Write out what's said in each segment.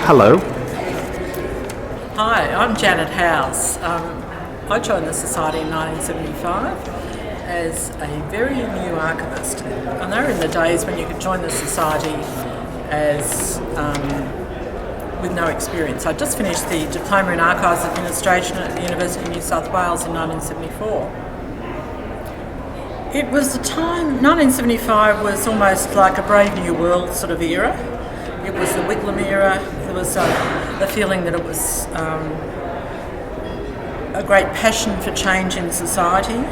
Hello. Hi, I'm Janet Howse. I joined the Society in 1975 as a very new archivist. And they were in the days when you could join the Society as with no experience. I just finished the Diploma in Archives Administration at the University of New South Wales in 1974. It was a time, 1975 was almost like a Brave New World sort of era. It was the Whitlam era. There was the feeling that it was a great passion for change in society.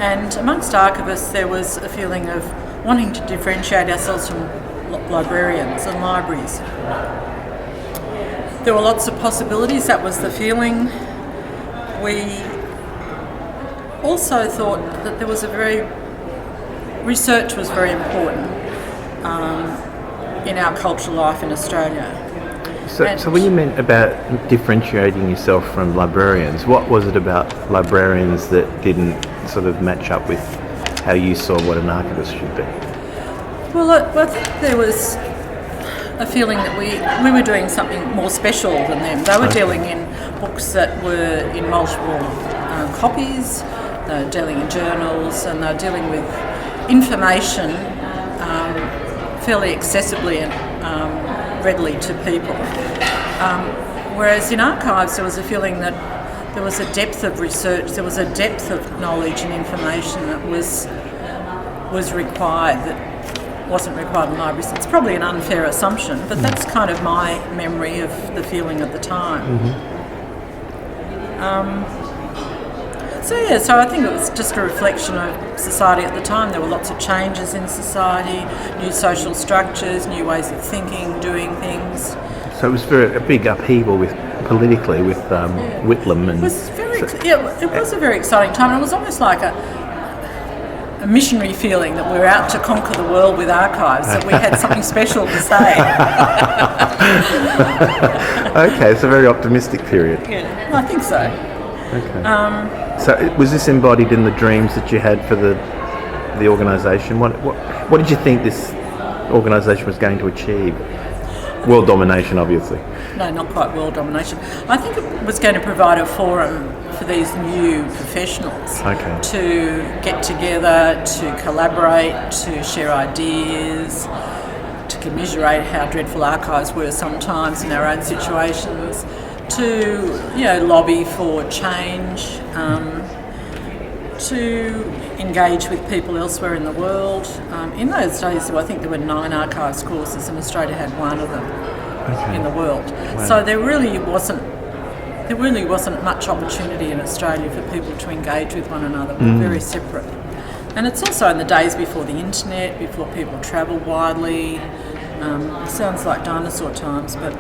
And amongst archivists there was a feeling of wanting to differentiate ourselves from librarians and libraries. There were lots of possibilities, that was the feeling. We also thought that there was research was very important in our cultural life in Australia. So when you meant about differentiating yourself from librarians, what was it about librarians that didn't sort of match up with how you saw what an archivist should be? Well, I think there was a feeling that we were doing something more special than them. They were dealing in books that were in multiple copies, they were dealing in journals, and they were dealing with information fairly accessibly and readily to people. Whereas in archives there was a feeling that there was a depth of research, there was a depth of knowledge and information that was required that wasn't required in libraries. It's probably an unfair assumption, but that's kind of my memory of the feeling at the time. So I think it was just a reflection of society at the time. There were lots of changes in society, new social structures, new ways of thinking, doing things. So it was a big upheaval politically with Whitlam. And it was it was a very exciting time. And it was almost like a missionary feeling that we were out to conquer the world with archives, that we had something special to say. Okay, it's a very optimistic period. Yeah, I think so. Okay. So was this embodied in the dreams that you had for the organisation? What did you think this organisation was going to achieve? World domination, obviously. No, not quite world domination. I think it was going to provide a forum for these new professionals to get together, to collaborate, to share ideas, to commiserate how dreadful archives were sometimes in our own situations, to lobby for change, to engage with people elsewhere in the world. In those days, I think there were 9 archives courses, and Australia had one of them in the world. Wow. So there really wasn't much opportunity in Australia for people to engage with one another. We were very separate. And it's also in the days before the internet, before people travelled widely. Sounds like dinosaur times, but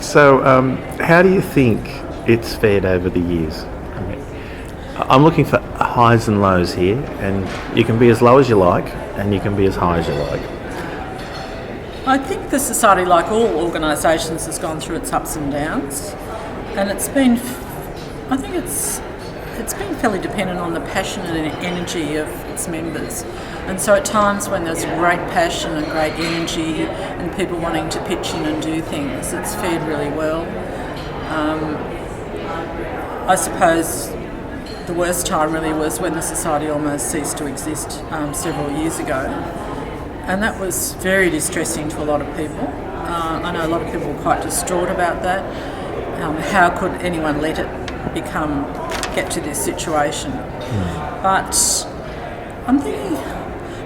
So how do you think it's fared over the years? I'm looking for highs and lows here, and you can be as low as you like and you can be as high as you like. I think the Society, like all organisations, has gone through its ups and downs, and it's been fairly dependent on the passion and energy of its members. And so at times when there's great passion and great energy and people wanting to pitch in and do things, it's fared really well. I suppose the worst time really was when the Society almost ceased to exist several years ago. And that was very distressing to a lot of people. I know a lot of people were quite distraught about that. How could anyone let it get to this situation? But I'm thinking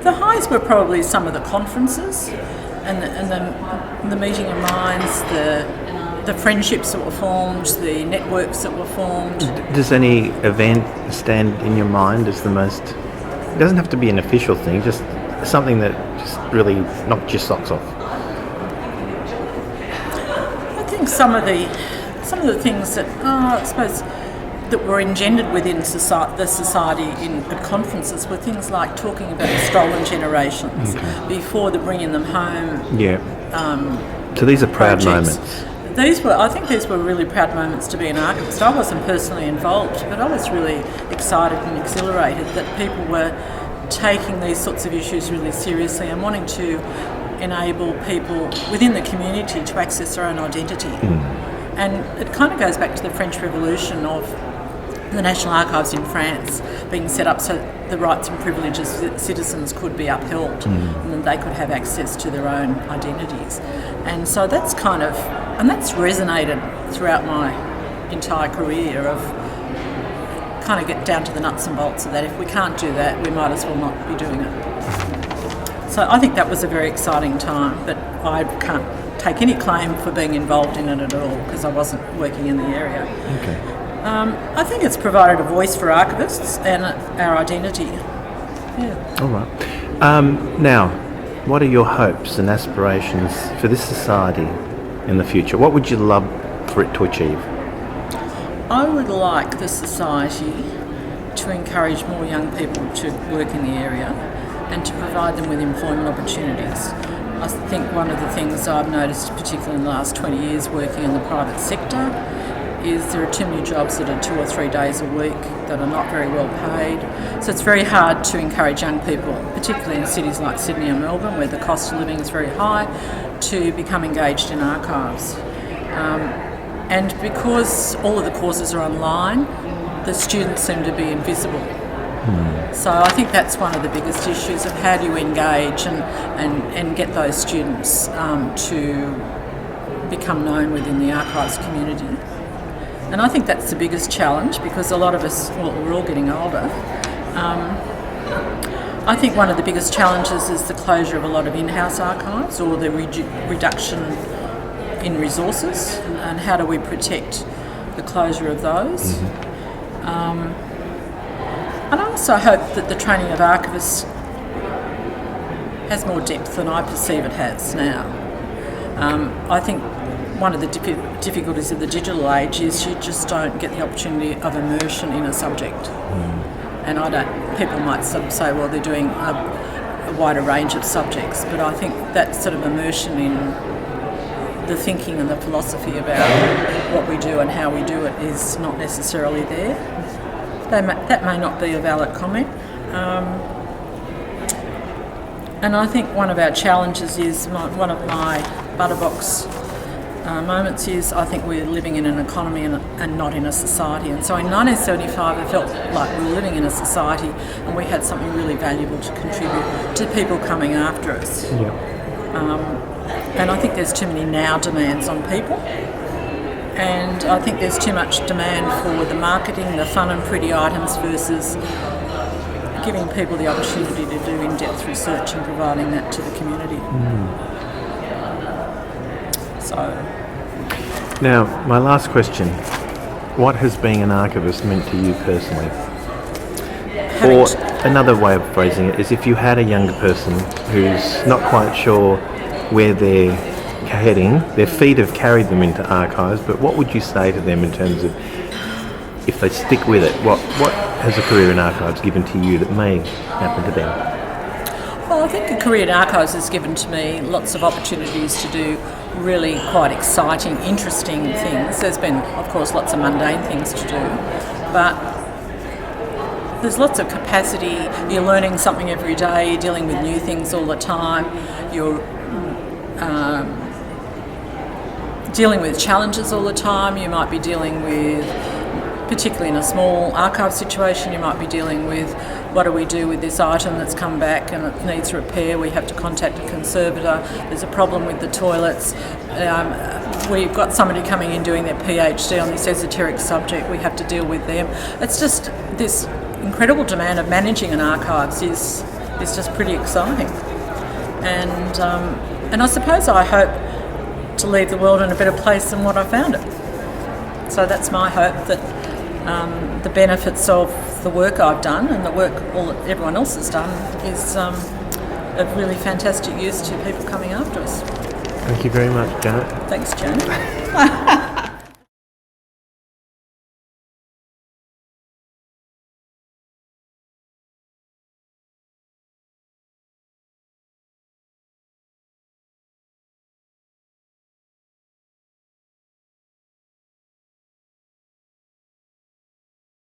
the highs were probably some of the conferences and the meeting of minds, the friendships that were formed, the networks that were formed. Does any event stand in your mind as the most? It doesn't have to be an official thing, just something that just really knocked your socks off. I think some of the things that I suppose that were engendered within the society at conferences were things like talking about the stolen generations before the bringing them home. Yeah. So these are proud projects. moments. I think these were really proud moments to be an archivist. I wasn't personally involved, but I was really excited and exhilarated that people were taking these sorts of issues really seriously and wanting to enable people within the community to access their own identity. And it kind of goes back to the French Revolution of the National Archives in France being set up so the rights and privileges of citizens could be upheld and that they could have access to their own identities. And so that's that's resonated throughout my entire career of kind of get down to the nuts and bolts of that. If we can't do that, we might as well not be doing it. So I think that was a very exciting time, but I can't take any claim for being involved in it at all because I wasn't working in the area. Okay. I think it's provided a voice for archivists and our identity. Yeah. All right. Now, what are your hopes and aspirations for this society in the future? What would you love for it to achieve? I would like the society to encourage more young people to work in the area and to provide them with employment opportunities. I think one of the things I've noticed, particularly in the last 20 years working in the private sector, is there are too many jobs that are 2 or 3 days a week that are not very well paid. So it's very hard to encourage young people, particularly in cities like Sydney and Melbourne, where the cost of living is very high, to become engaged in archives. And because all of the courses are online, the students seem to be invisible. So I think that's one of the biggest issues of how do you engage and get those students to become known within the archives community. And I think that's the biggest challenge because a lot of us, well, we're all getting older. I think one of the biggest challenges is the closure of a lot of in-house archives or the reduction in resources, and how do we protect the closure of those. And I also hope that the training of archivists has more depth than I perceive it has now. I think one of the difficulties of the digital age is you just don't get the opportunity of immersion in a subject. And people might sort of say, well, they're doing a wider range of subjects, but I think that sort of immersion in the thinking and the philosophy about what we do and how we do it is not necessarily there. That may not be a valid comment. And I think one of our challenges is, one of my butterbox moments is, I think we're living in an economy and not in a society. And so in 1975 I felt like we were living in a society and we had something really valuable to contribute to people coming after us. And I think there's too many now demands on people. And I think there's too much demand for the marketing, the fun and pretty items versus giving people the opportunity to do in-depth research and providing that to the community. So. Now, my last question. What has being an archivist meant to you personally? Or another way of phrasing it is, if you had a younger person who's not quite sure where they're heading, their feet have carried them into archives, but what would you say to them in terms of, if they stick with it, what has a career in archives given to you that may happen to them? Well, I think a career in archives has given to me lots of opportunities to do really quite exciting, interesting things. There's been, of course, lots of mundane things to do, but there's lots of capacity. You're learning something every day, you're dealing with new things all the time, you're dealing with challenges all the time. You might be dealing with, particularly in a small archive situation, you might be dealing with, what do we do with this item that's come back and it needs repair? We have to contact a conservator. There's a problem with the toilets. We've got somebody coming in doing their PhD on this esoteric subject. We have to deal with them. It's just this incredible demand of managing an archives is just pretty exciting. And I suppose I hope to leave the world in a better place than what I found it. So that's my hope, that the benefits of the work I've done and the work everyone else has done is of really fantastic use to people coming after us. Thank you very much, Janet. Thanks, Janet.